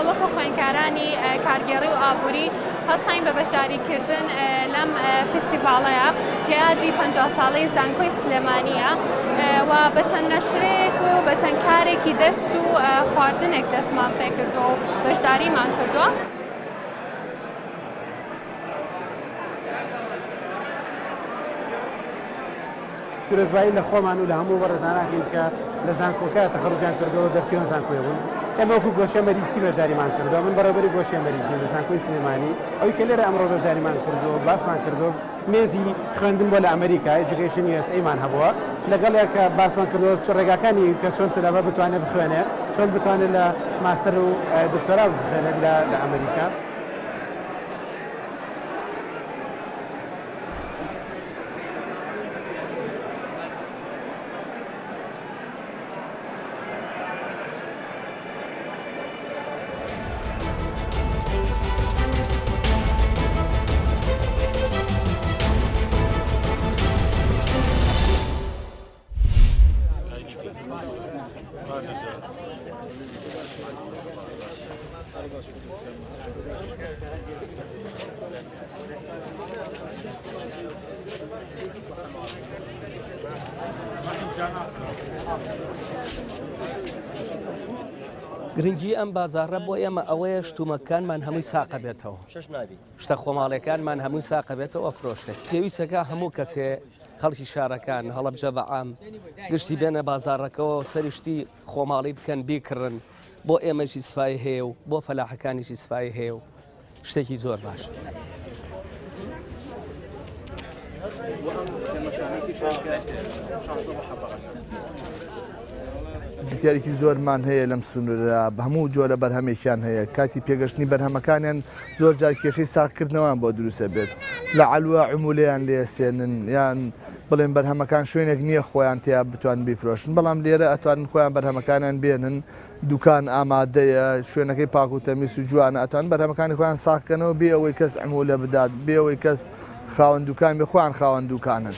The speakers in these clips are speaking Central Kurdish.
وەکو خوێندکارانی کارگێڕی و ئابووری هەستاین بە بەشداریکردن لەم فستیڤاڵەیە کە یادی 50 ساڵەی زانکۆی سلێمانیە و بە چەند نەشرێک و بە چەند کارێکی دەست و خواردنێک دەستمان پێ کردووە و بەشداریمان کردووە. پیرۆزبایی لە خۆمان و لە هەموو بەڕێزاناکەین کە لە زانکۆکە تەخەڕوجیان کردەوە دەرچیۆن زانکۆی بوون. ئێمە وەکو گۆشەمەریکی بەشداریمان کردەوە، من بەڕێوەبەری گۆشەمەریکی لە زانکۆی سلێمانی ئەوەی کە لێرە ئەمڕۆ بەشداریمان کردەوە باسمان کردەوە مێزی خوێندن بۆ لە ئەمریکا ئێجوکیشن USA-مان هەبووە لەگەڵ کە باسمان کردەوە ڕێگاکانی کە چۆن تەلەبە بتوانێت بخوێنێ چۆن بتوانێت لە ماستەر و دکتۆرا بخوێنێت لە ئەمریکا. گرنگی ئەم بازارڕە بۆ ئێمە ئەوەیە شتومەکانمان هەمووی ساقە بێتەوە، شتە خۆماڵەکانمان هەمووی ساقە بێتەوە ئەفرۆشێت. پێویستەکە هەموو کەسێ خەڵکی شارەکان هەڵەبجە بەعام گشتی بێنە بازارڕەکەەوە سەریشتی خۆماڵی بکەن بیکڕن بۆ ئێمەشی سفای هەیە و بۆ فەلاحەکانیشی سفای هەیە و شتێکی زۆر باش. جوتیارێکی زۆرمان هەیە لەم سنوورە بە هەموو جۆرە بەرهەمێکیان هەیە کاتی پێگەشتنی بەرهەمەکانیان زۆر جار کێشەی ساغکردنەوەیان بۆ دروستە بێت لە عەلوە عمولەیان لێسێنن یان بڵێن بەرهەمەکان شوێنێک نییە خۆیان تیا بتوان بیفرۆشن بەڵام لێرە ئەتوانن خۆیان بەرهەمەکانیان بێنن دوکان ئامادەیە شوێنەکەی پاک و تەمیز و جوانە ئەتوان بەرهەمەکانی خۆیان ساغکەنەوە بێ ئەوەی کەس عمولە بدات بێ ئەوەی کەس خاوەن دوکان بێ خۆیان خاوەن دوکانن.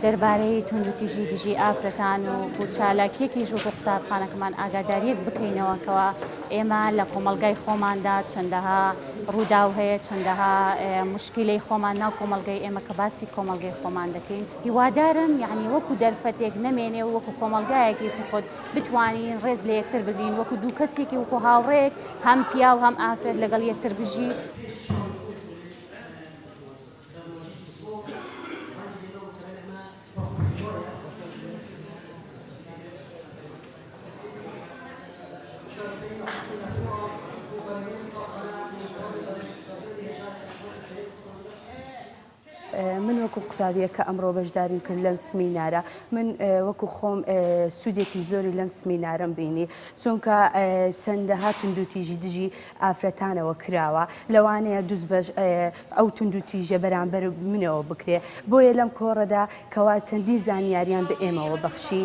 دەربارەی توندوتیژی دژی ئافرەتان و بۆ چالاکیەکیش و بۆ قوتابخانەکەمان ئاگاداریەک بکەینەوەکەوە ئێمە لە کۆمەلگای خۆماندا چەندەها ڕووداو هەیە چەندەها مشکلەی خۆمان ناو کۆمەلگای ئێمە کە باسی کۆمەلگای خۆمان دەکەین هیوادارم یعنی وەکو دەرفەتێک نەمێنێ و وەکو کۆمەلگایەکی خۆت بتوانین ڕێز لە یەکتر بگرین وەکو دوو کەسێکی وەکو هاوڕێک هەم پیا و هەم ئافرەت لەگەڵ یەکتر بژی. من وەکو قوتابیە کە ئەمڕۆ بەشداریم کرد لەم سمینارە من وەکو خۆم سوودێکی زۆری لەم سمینارم بینی چونکە چەندەها توندوتیژی دژی ئافرەتانەوە کراوە لەوانەیە دووس بەش ئەو توندوتیژە بەرامبەر منەوە بکرێ بۆیە لەم کۆڕەدا کەوا چەندین زانیاریان بە ئێمەوە بەخشی.